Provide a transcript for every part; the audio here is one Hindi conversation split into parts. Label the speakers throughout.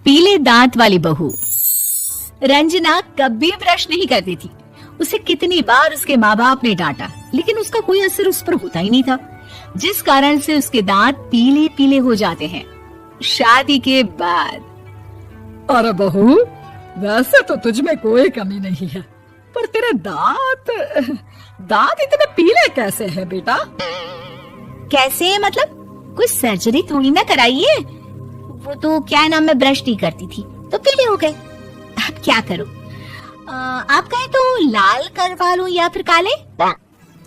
Speaker 1: पीले दांत वाली बहू। रंजना कभी ब्रश नहीं करती थी। उसे कितनी बार उसके माँ बाप ने डांटा, लेकिन उसका कोई असर उस पर होता ही नहीं था, जिस कारण से उसके दांत पीले पीले हो जाते हैं। शादी के बाद।
Speaker 2: अरे बहू, वैसे तो तुझ में कोई कमी नहीं है, पर तेरे दांत इतने पीले कैसे हैं बेटा?
Speaker 1: कैसे मतलब? कुछ सर्जरी थोड़ी ना कराई है। वो तो क्या नाम, मैं ब्रश नहीं करती थी तो पीले हो गए। अब क्या करूं? आप कहें तो लाल करवा लूं या फिर काले?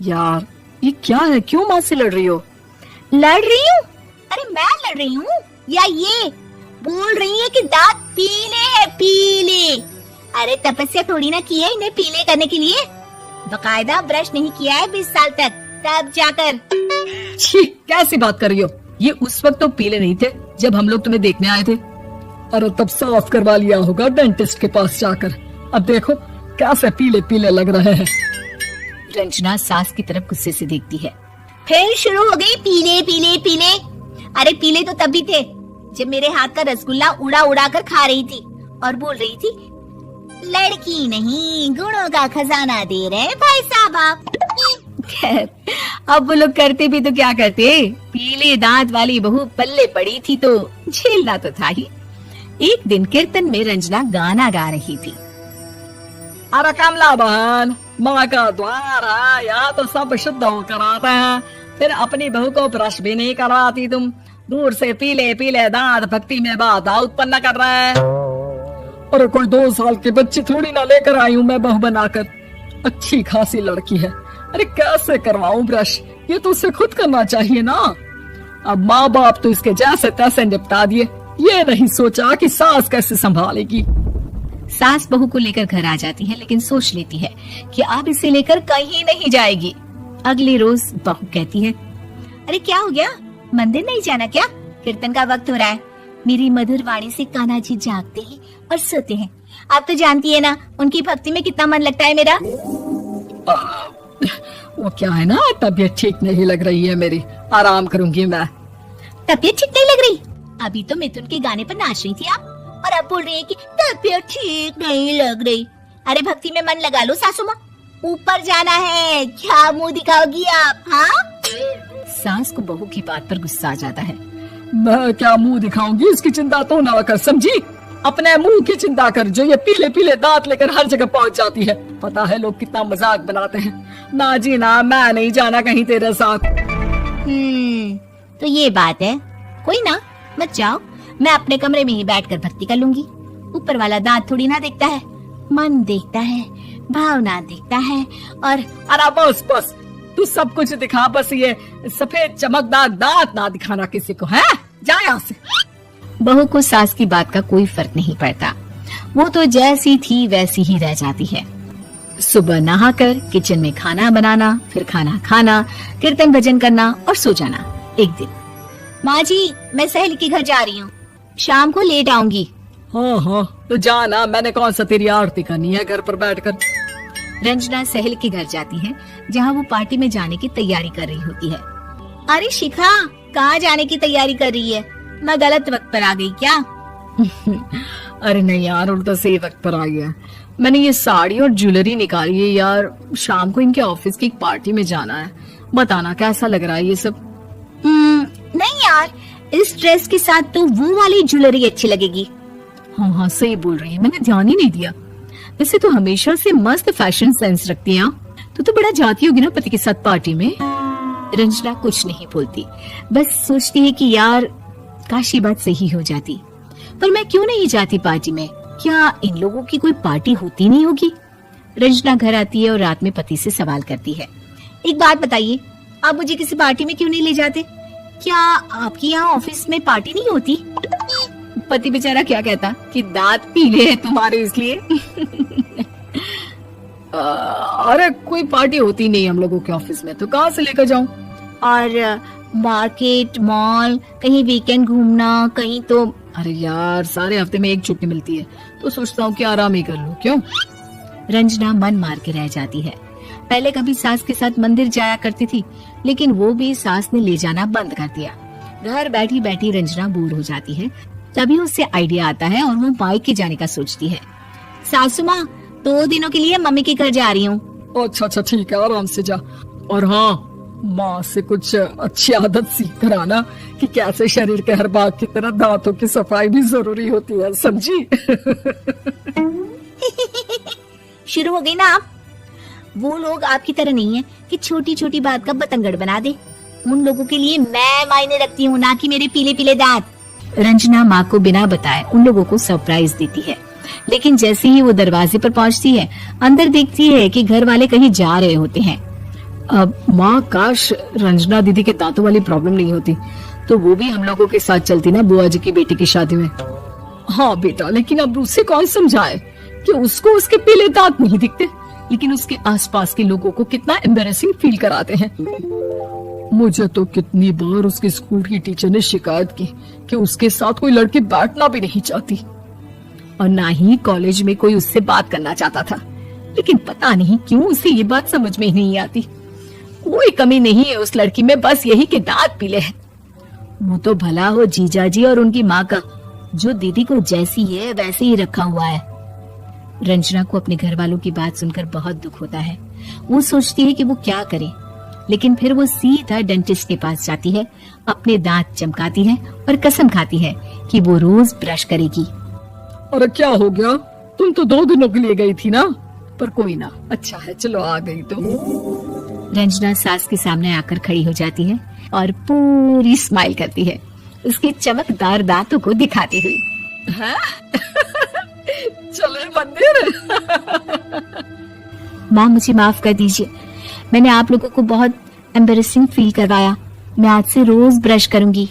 Speaker 2: यार ये क्या है, क्यों माँ से लड़ रही हो?
Speaker 1: लड़ रही हूँ? अरे मैं लड़ रही हूँ या ये बोल रही है कि दांत पीले है, पीले। अरे तपस्या थोड़ी ना की है इन्हें पीले करने के लिए। बकायदा ब्रश नहीं किया है 20 साल तक, तब जाकर।
Speaker 2: छी, कैसी बात कर रही हो? ये उस वक्त तो पीले नहीं थे जब हम लोग तुम्हें देखने आए थे। अरे तब साफ करवा लिया होगा डेंटिस्ट के पास जाकर। अब देखो कैसे पीले पीले लग रहे हैं।
Speaker 1: रंजना सास की तरफ गुस्से से देखती है। फिर शुरू हो गई पीले पीले पीले। अरे पीले तो तब भी थे जब मेरे हाथ का रसगुल्ला उड़ा उड़ा कर खा रही थी और बोल रही थी, लड़की नहीं गुणों का खजाना दे रहे हैं भाई साहब आप। खैर, अब वो लोग करते भी तो क्या करते, पीले दांत वाली बहू पल्ले पड़ी थी तो झेलना तो था ही। एक दिन कीर्तन में रंजना गाना गा रही थी।
Speaker 2: अरे कमला बहन, माँ का द्वार है, यहाँ तो सब शुद्ध होकर आते हैं, फिर अपनी बहू को ब्रश भी नहीं करवाती तुम। दूर से पीले पीले दांत भक्ति में बाधा उत्पन्न कर रहे हैं। अरे कोई 2 साल की बच्ची थोड़ी ना लेकर आई हूँ मैं बहू बनाकर। अच्छी खासी लड़की है, अरे कैसे करवाऊं ब्रश? ये तो उसे खुद करना चाहिए ना। अब माँ बाप तो इसके जैसे तैसे निपटा दिए, ये नहीं सोचा कि सास कैसे संभालेगी।
Speaker 1: सास बहू को लेकर घर आ जाती है, लेकिन सोच लेती है कि अब इसे लेकर कहीं नहीं जाएगी। अगले रोज बहू कहती है, अरे क्या हो गया, मंदिर नहीं जाना क्या? कीर्तन का वक्त हो रहा है। मेरी मधुर वाणी से कान्हा जी जागते हैं और सोते हैं। आप तो जानती है ना उनकी भक्ति में कितना मन लगता है मेरा।
Speaker 2: वो क्या है ना, तबीयत ठीक नहीं लग रही है मेरी, आराम करूंगी मैं।
Speaker 1: तबीयत ठीक नहीं लग रही? अभी तो मिथुन के गाने पर नाच रही थी आप, और अब बोल रही है कि तबीयत ठीक नहीं लग रही। अरे भक्ति में मन लगा लो सासू माँ, ऊपर जाना है, क्या मुंह दिखाओगी आप? हाँ? सास को बहू की बात पर गुस्सा आ जाता है।
Speaker 2: मैं क्या मुंह दिखाऊंगी, इसकी चिंता तो ना कर, समझी? अपने मुंह की चिंता कर, जो ये पीले पीले दांत लेकर हर जगह पहुंच जाती है। पता है लोग कितना मजाक बनाते हैं। ना जी ना, मैं नहीं जाना कहीं तेरे साथ।
Speaker 1: तो ये बात है, कोई ना, मत जाओ, मैं अपने कमरे में ही बैठकर भक्ति कर लूंगी। ऊपर वाला दांत थोड़ी ना देखता है, मन देखता है, भावना देखता है। और
Speaker 2: अरे बस बस, तू सब कुछ दिखा, बस ये सफेद चमकदार दांत ना दिखाना किसी को, है? जा यहाँ से।
Speaker 1: बहू को सास की बात का कोई फर्क नहीं पड़ता, वो तो जैसी थी वैसी ही रह जाती है। सुबह नहाकर किचन में खाना बनाना, फिर खाना खाना, कीर्तन भजन करना और सो जाना। एक दिन, माँ जी मैं सहेली के घर जा रही हूँ, शाम को लेट आऊंगी।
Speaker 2: हाँ, तो जाना, मैंने कौन सा तेरी आरती करनी है घर पर बैठकर।
Speaker 1: रंजना सहेली के घर जाती है, जहाँ वो पार्टी में जाने की तैयारी कर रही होती है। अरे शिखा, कहाँ जाने की तैयारी कर रही है? मैं गलत वक्त पर आ गई क्या?
Speaker 2: अरे नहीं यार, उल्टा सही वक्त पर आ गया। मैंने ये साड़ी और ज्वेलरी निकाली है यार, शाम को इनके ऑफिस की एक पार्टी में जाना है। बताना कैसा लग रहा है ये सब?
Speaker 1: नहीं यार, इस ड्रेस के साथ तो वो वाली ज्वेलरी अच्छी लगेगी।
Speaker 2: हाँ, सही बोल रही है, मैंने ध्यान ही नहीं दिया। वैसे तो हमेशा से मस्त फैशन सेंस रखती है। तो बड़ा जाती होगी ना पति के साथ पार्टी में।
Speaker 1: रंजना कुछ नहीं बोलती, बस सोचती है कि यार काश ये बात सही हो जाती, पर मैं क्यों नहीं जाती पार्टी में? क्या इन लोगों की कोई पार्टी होती नहीं होगी? रंजना घर आती है और रात में पति से सवाल करती है, एक बात बताइए, आप मुझे किसी पार्टी में क्यों नहीं ले जाते? क्या आपके यहाँ ऑफिस में पार्टी नहीं होती? पति बेचारा क्या कहता कि दांत पीले हैं तुम्हारे इसलिए।
Speaker 2: अरे कोई पार्टी होती नहीं हम लोगों के ऑफिस में, तो कहाँ से लेकर जाऊं?
Speaker 1: और मार्केट, मॉल, कहीं वीकेंड घूमना, कहीं तो।
Speaker 2: अरे यार, सारे हफ्ते में एक छुट्टी मिलती है, तो सोचता हूँ कि आराम ही कर लूं। क्यों?
Speaker 1: रंजना मन मार के रह जाती है। पहले कभी सास के साथ मंदिर जाया करती थी, लेकिन वो भी सास ने ले जाना बंद कर दिया। घर बैठी बैठी रंजना बोर हो जाती है, तभी उसे आइडिया आता है और वो मायके जाने का सोचती है। सासू माँ, 2 दिनों के लिए मम्मी के घर जा रही हूँ।
Speaker 2: अच्छा अच्छा ठीक है, आराम से जा। और हाँ, माँ से कुछ अच्छी आदत सीख कर आना कि कैसे शरीर के हर भाग की तरह दांतों की सफाई भी जरूरी होती है, समझी?
Speaker 1: शुरू हो गई ना आप। वो लोग आपकी तरह नहीं है कि छोटी छोटी बात का बतंगड़ बना दे। उन लोगों के लिए मैं मायने रखती हूँ, ना कि मेरे पीले पीले दांत। रंजना माँ को बिना बताए उन लोगों को सरप्राइज देती है, लेकिन जैसे ही वो दरवाजे पर पहुंचती है, अंदर देखती है कि घर वाले कहीं जा रहे होते हैं।
Speaker 2: अब माँ, काश रंजना दीदी के दांतों वाली प्रॉब्लम नहीं होती तो वो भी हम लोगों के साथ चलती ना बुआ जी की बेटी की शादी में। हाँ बेटा, लेकिन अब उसे कौन समझाए कि उसको उसके पीले दांत नहीं दिखते, लेकिन उसके आसपास के लोगों को कितना एम्बैरेसिंग फील कराते हैं। मुझे तो कितनी बार उसके स्कूल की टीचर ने शिकायत की कि उसके साथ कोई लड़की बैठना भी नहीं चाहती, और ना ही कॉलेज में कोई उससे बात करना चाहता था। लेकिन पता नहीं क्यों उसे ये बात समझ में ही नहीं आती। कोई कमी नहीं है उस लड़की में, बस यही कि दांत पीले हैं। वो तो भला हो जीजा जी और उनकी माँ का, जो दीदी को जैसी है वैसे ही रखा हुआ है। रंजना को अपने घर वालों की बात सुनकर बहुत दुख होता है। वो सोचती है कि वो क्या करे, लेकिन फिर वो सीधा डेंटिस्ट के पास जाती है, अपने दांत चमकाती है और कसम खाती है कि वो रोज ब्रश करेगी।
Speaker 3: अरे क्या हो गया, तुम तो 2 दिनों के लिए गई थी ना। पर कोई ना, अच्छा है, चलो आ गई तो।
Speaker 1: रंजना सास के सामने आकर खड़ी हो जाती है और पूरी स्माइल करती है, उसके चमकदार दांतों को दिखाती हुई।
Speaker 3: हैं? चले मंदिर।
Speaker 1: माँ, मुझे माफ कर दीजिए, मैंने आप लोगों को बहुत एम्बैरेसिंग फील करवाया। मैं आज से रोज ब्रश करूंगी।